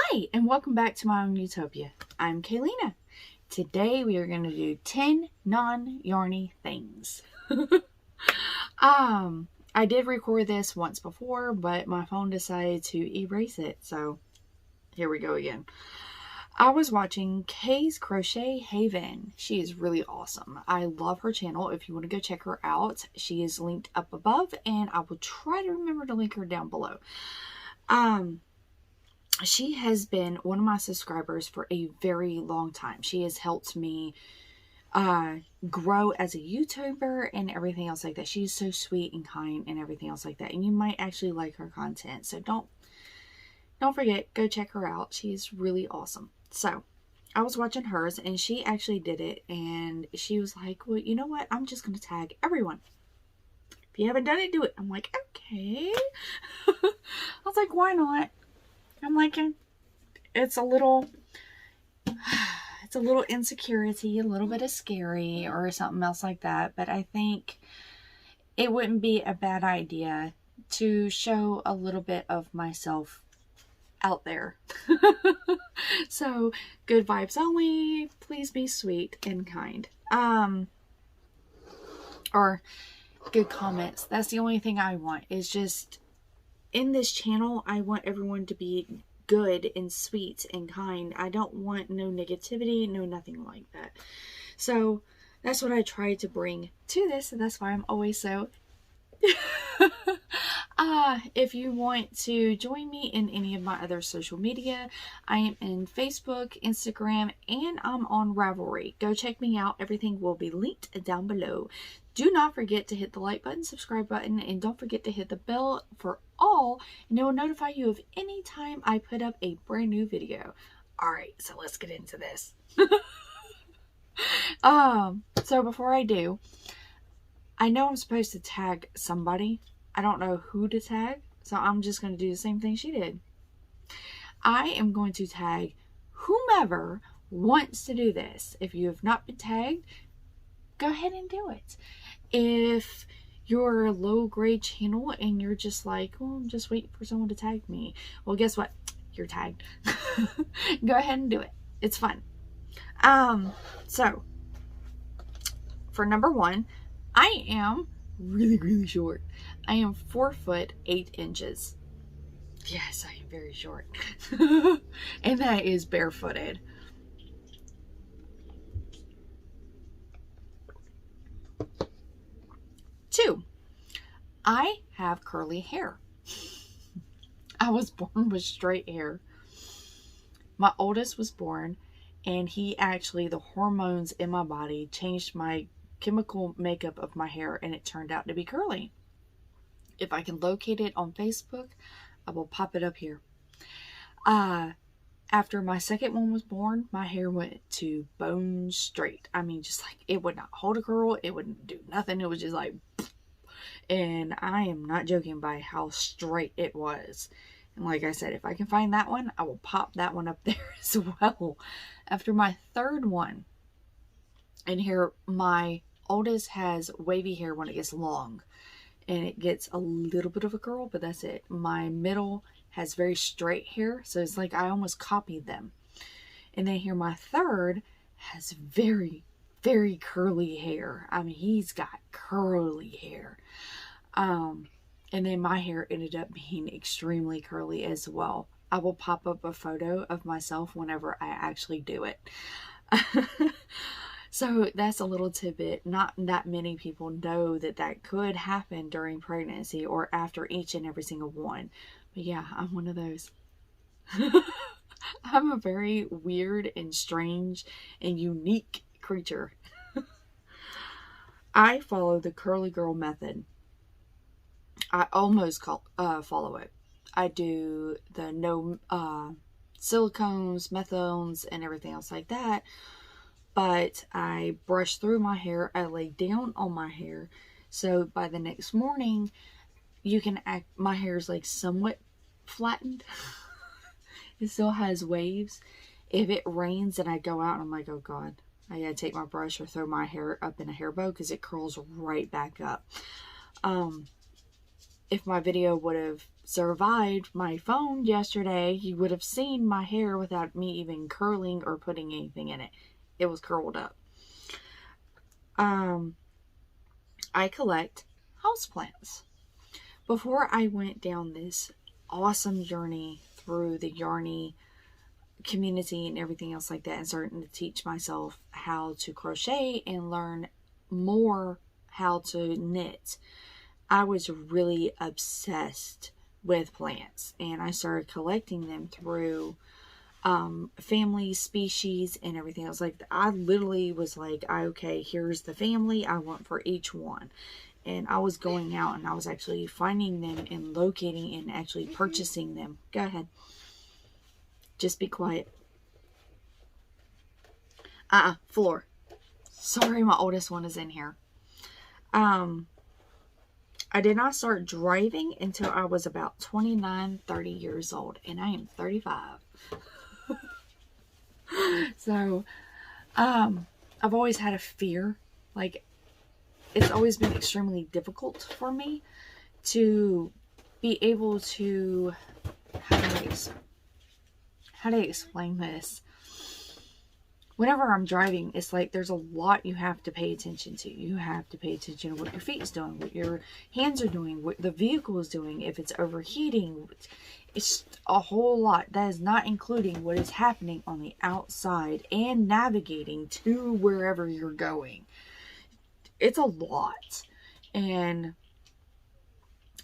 Hi, and welcome back to my own Utopia. I'm Kayleena. Today we are going to do 10 non-yarny things. I did record this once before, but my phone decided to erase it, so here we go again. I was watching Kay's Crochet Haven. She is really awesome. I love her channel. If you want to go check her out, she is linked up above, and I will try to remember to link her down below. She has been one of my subscribers for a very long time. She has helped me grow as a YouTuber and everything else like that. She's so sweet and kind and everything else like that. And you might actually like her content. So don't forget, go check her out. She's really awesome. So I was watching hers and she actually did it. And she was like, well, you know what? I'm just going to tag everyone. If you haven't done it, do it. I'm like, okay. I was like, why not? I'm like, it's a little insecurity, a little bit of scary or something else like that. But I think it wouldn't be a bad idea to show a little bit of myself out there. So good vibes only. Please be sweet and kind. Or good comments. That's the only thing I want, is just in this channel, I want everyone to be good and sweet and kind. I don't want no negativity, no nothing like that. So that's what I try to bring to this, and that's why I'm always so if you want to join me in any of my other social media, I am in Facebook, Instagram, and I'm on Ravelry. Go check me out. Everything will be linked down below. Do not forget to hit the like button, subscribe button, and don't forget to hit the bell for all, and it will notify you of any time I put up a brand new video. Alright, so let's get into this. So before I do, I know I'm supposed to tag somebody. I don't know who to tag, so I'm just going to do the same thing she did. I am going to tag whomever wants to do this. If you have not been tagged, go ahead and do it. If you're a low grade channel and you're just like, oh, I'm just waiting for someone to tag me, well, guess what? You're tagged. Go ahead and do it. It's fun. So for number one, I am really short. I am 4 foot 8 inches. Yes, I am very short. And that is barefooted. 2, I have curly hair. I was born with straight hair. My oldest was born, and he actually, the hormones in my body changed my chemical makeup of my hair, and it turned out to be curly. If I can locate it on Facebook, I will pop it up here. After my second one was born, my hair went to bone straight. I mean, just like, it would not hold a curl. It wouldn't do nothing. It was just like, and I am not joking by how straight it was. And like I said, if I can find that one, I will pop that one up there as well. After my third one, and here, my oldest has wavy hair when it gets long, and it gets a little bit of a curl, but that's it. My middle has very straight hair, so it's like I almost copied them. And then here, my third has very curly hair. I mean, he's got curly hair. And then my hair ended up being extremely curly as well. I will pop up a photo of myself whenever I actually do it. So that's a little tidbit. Not that many people know that that could happen during pregnancy or after each and every single one. But yeah, I'm one of those. I'm a very weird and strange and unique creature. I follow the curly girl method. I almost follow it. I do the no silicones, methones, and everything else like that. But I brush through my hair. I lay down on my hair. So by the next morning, you can my hair is like somewhat flattened. It still has waves. If it rains and I go out and I'm like, oh God, I gotta take my brush or throw my hair up in a hair bow because it curls right back up. If my video would have survived my phone yesterday, you would have seen my hair without me even curling or putting anything in it. It was curled up. I collect houseplants. Before I went down this awesome journey through the Yarny community and everything else like that, and starting to teach myself how to crochet and learn more how to knit, I was really obsessed with plants, and I started collecting them through family, species, and everything else. Like, I literally was like, okay, here's the family I want for each one. And I was going out and I was actually finding them and locating and actually purchasing them. Go ahead. Just be quiet. Floor. Sorry, my oldest one is in here. I did not start driving until I was about 29, 30 years old. And I am 35. So, I've always had a fear. Like, it's always been extremely difficult for me to be able to, how do I explain this? Whenever I'm driving, it's like there's a lot you have to pay attention to. You have to pay attention to what your feet is doing, what your hands are doing, what the vehicle is doing, if it's overheating. It's a whole lot. That is not including what is happening on the outside and navigating to wherever you're going. It's a lot. And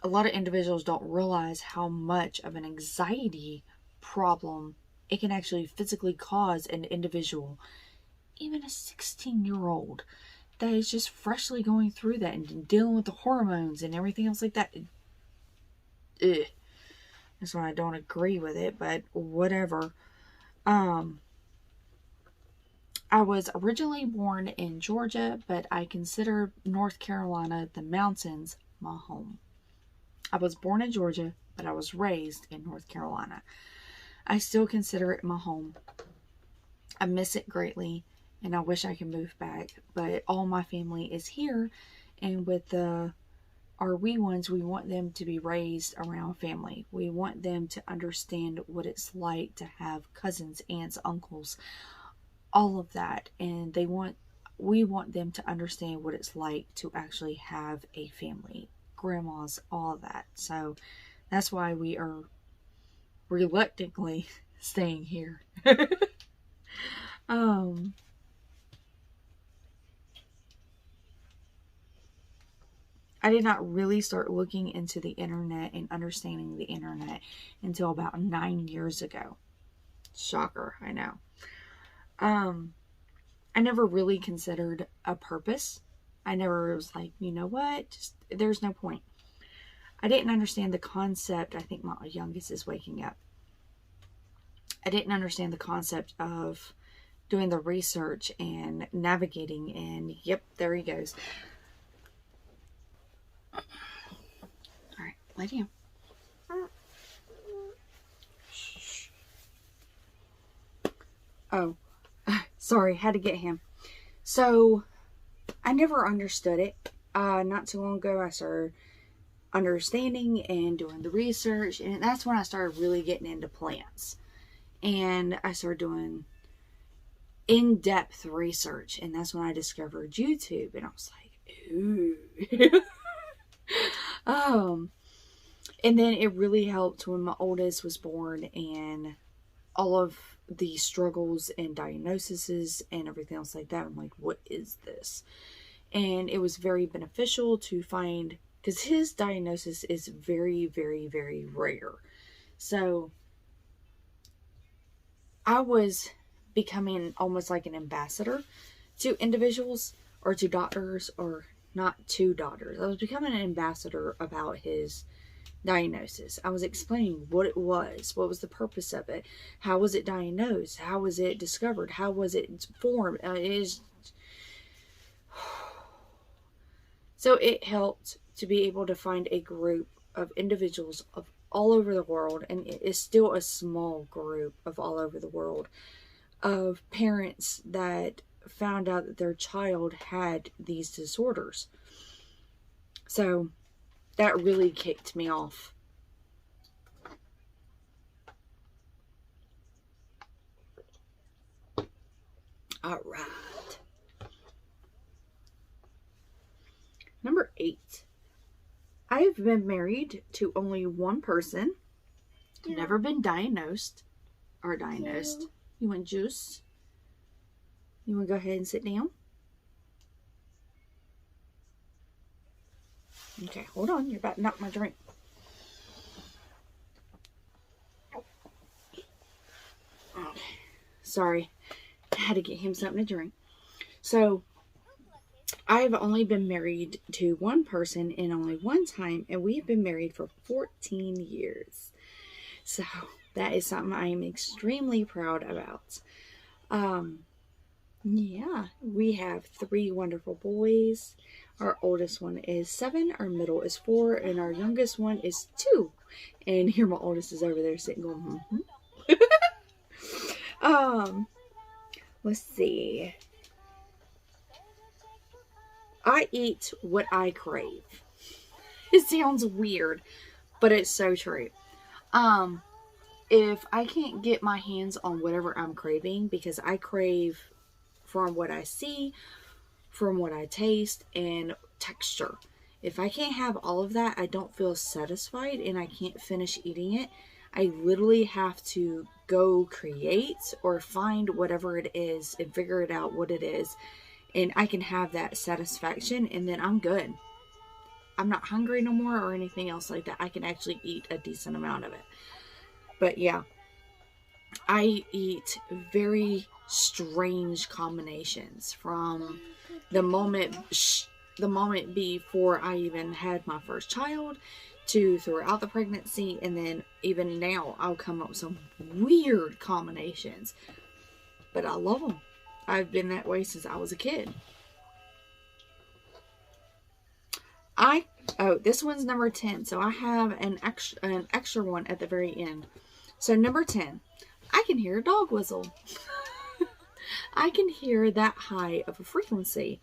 a lot of individuals don't realize how much of an anxiety problem it can actually physically cause an individual, even a 16-year-old that is just freshly going through that and dealing with the hormones and everything else like that. Ugh. That's why I don't agree with it, but whatever. I was originally born in Georgia, but I consider North Carolina, the mountains, my home. I was born in Georgia, but I was raised in North Carolina. I still consider it my home. I miss it greatly, and I wish I could move back, but all my family is here, and with our wee ones, we want them to be raised around family. We want them to understand what it's like to have cousins, aunts, uncles, all of that, and we want them to understand what it's like to actually have a family, grandmas, all of that. So that's why we are reluctantly staying here. I did not really start looking into the internet and understanding the internet until about 9 years ago. Shocker, I know. I never really considered a purpose. I never was like, you know what, just there's no point. I didn't understand the concept. I think my youngest is waking up. I didn't understand the concept of doing the research and navigating, and yep, there he goes. All right, lay down. Shh. Oh, sorry, had to get him. So, I never understood it. Not too long ago, I started understanding and doing the research, and that's when I started really getting into plants. And I started doing in-depth research, and that's when I discovered YouTube, and I was like, ooh. And then it really helped when my oldest was born, and all of the struggles and diagnoses and everything else like that. I'm like, what is this? And it was very beneficial to find, because his diagnosis is very, very, very rare. So I was becoming almost like an ambassador to individuals, or to doctors, or not to doctors. I was becoming an ambassador about his diagnosis. I was explaining what it was, what was the purpose of it, how was it diagnosed, how was it discovered, how was it formed. So it helped to be able to find a group of individuals of all over the world, and it is still a small group of all over the world, of parents that found out that their child had these disorders. So that really kicked me off All right. Number 8. I have been married to only one person. Never been diagnosed. You want juice? You want to go ahead and sit down? Okay, hold on. You're about to knock my drink. Okay. Sorry. I had to get him something to drink. So, I have only been married to one person in only one time, and we've been married for 14 years. So, that is something I am extremely proud about. Yeah, we have 3 wonderful boys. Our oldest one is 7, our middle is 4, and our youngest one is 2. And here my oldest is over there sitting going, let's see. I eat what I crave. It sounds weird, but it's so true. If I can't get my hands on whatever I'm craving, because I crave from what I see, from what I taste, and texture. If I can't have all of that, I don't feel satisfied and I can't finish eating it. I literally have to go create or find whatever it is and figure it out what it is. And I can have that satisfaction and then I'm good. I'm not hungry no more or anything else like that. I can actually eat a decent amount of it. But yeah, I eat very strange combinations from the moment before I even had my first child to throughout the pregnancy, and then even now I'll come up with some weird combinations, but I love them. I've been that way since I was a kid. This one's number 10, so I have an extra one at the very end. So number 10, I can hear a dog whistle. I can hear that high of a frequency.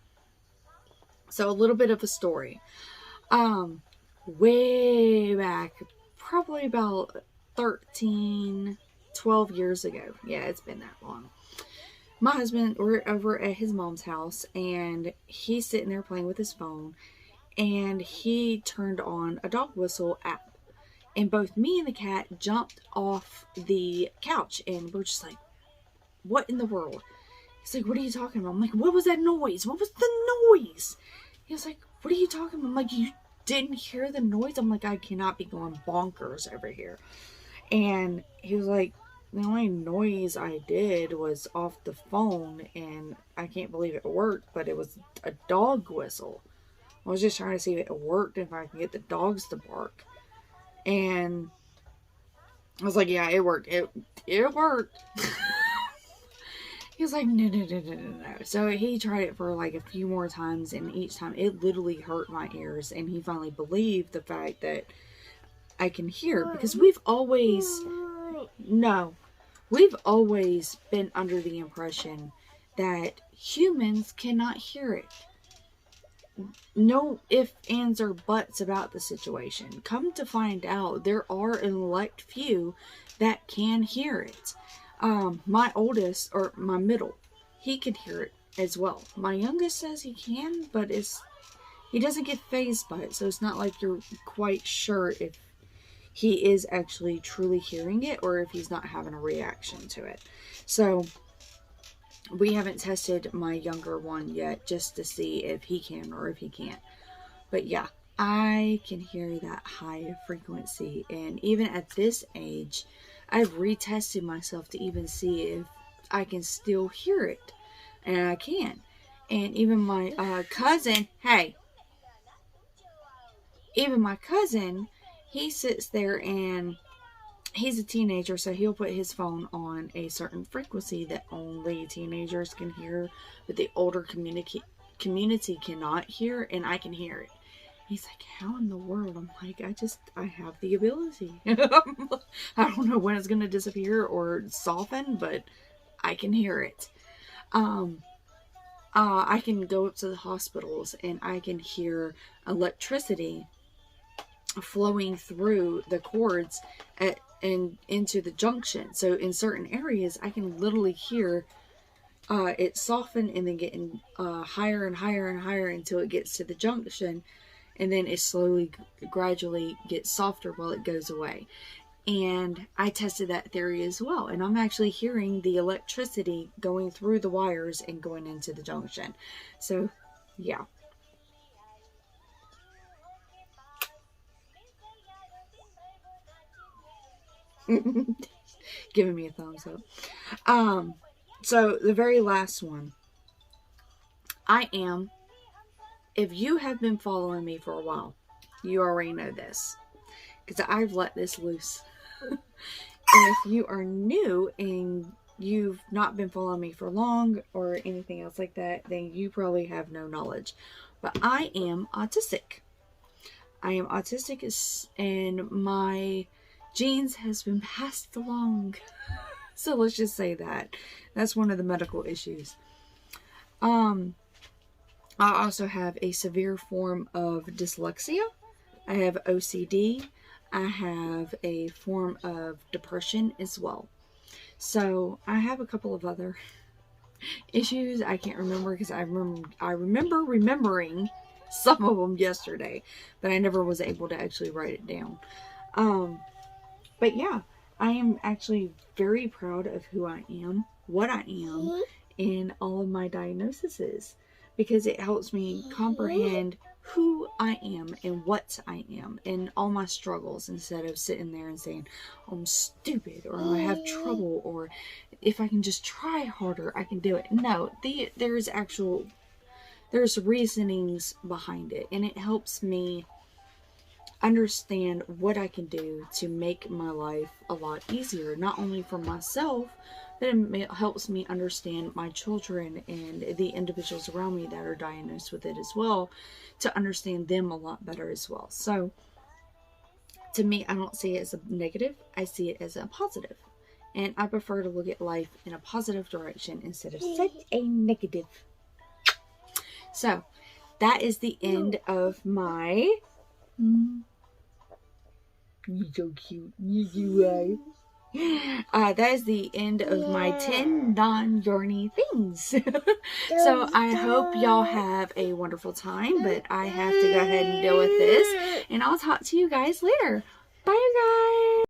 So a little bit of a story. Way back, probably about 13, 12 years ago. Yeah, it's been that long. My husband, we're over at his mom's house, and he's sitting there playing with his phone, and he turned on a dog whistle app. And both me and the cat jumped off the couch, and we're just like, what in the world? He's like, what are you talking about? I'm like, what was that noise? What was the noise? He was like, what are you talking about? I'm like, you didn't hear the noise? I'm like, I cannot be going bonkers over here. And he was like, the only noise I did was off the phone, and I can't believe it worked, but it was a dog whistle. I was just trying to see if it worked, if I could get the dogs to bark. And I was like, yeah, it worked. It worked. He was like, no. So he tried it for like a few more times, and each time it literally hurt my ears. And he finally believed the fact that I can hear, because we've always been under the impression that humans cannot hear it. No ifs, ands, or buts about the situation. Come to find out, there are an elect few that can hear it. My oldest, or my middle, he can hear it as well. My youngest says he can, but he doesn't get fazed by it, so it's not like you're quite sure if he is actually truly hearing it or if he's not having a reaction to it. So we haven't tested my younger one yet just to see if he can or if he can't. But yeah, I can hear that high frequency. And even at this age, I've retested myself to even see if I can still hear it. And I can. And even my cousin, even my cousin, he sits there and he's a teenager, so he'll put his phone on a certain frequency that only teenagers can hear, but the older community cannot hear, and I can hear it. He's like, how in the world? I'm like, I have the ability. I don't know when it's going to disappear or soften, but I can hear it. I can go up to the hospitals and I can hear electricity flowing through the cords and into the junction. So in certain areas, I can literally hear it soften and then getting higher and higher and higher until it gets to the junction, and then it slowly, gradually gets softer while it goes away. And I tested that theory as well, and I'm actually hearing the electricity going through the wires and going into the junction. So yeah. Giving me a thumbs up. So the very last one, if you have been following me for a while, you already know this, because I've let this loose. And if you are new and you've not been following me for long or anything else like that, then you probably have no knowledge. But I am autistic. I am autistic, and my genes has been passed along. So let's just say that. That's one of the medical issues. I also have a severe form of dyslexia. I have OCD. I have a form of depression as well. So I have a couple of other issues I can't remember, because I remember remembering some of them yesterday, but I never was able to actually write it down. But yeah, I am actually very proud of who I am, what I am, and all of my diagnoses, because it helps me comprehend who I am and what I am and all my struggles, instead of sitting there and saying, oh, I'm stupid, or I have trouble, or if I can just try harder, I can do it. No, there's reasonings behind it, and it helps me understand what I can do to make my life a lot easier, not only for myself, but it helps me understand my children and the individuals around me that are diagnosed with it as well, to understand them a lot better as well. So to me, I don't see it as a negative, I see it as a positive, and I prefer to look at life in a positive direction instead of such a negative. So that is the end of my you're so cute. You that is the end of my 10 non-yarny things. So I hope y'all have a wonderful time, but I have to go ahead and deal with this, and I'll talk to you guys later. Bye, you guys.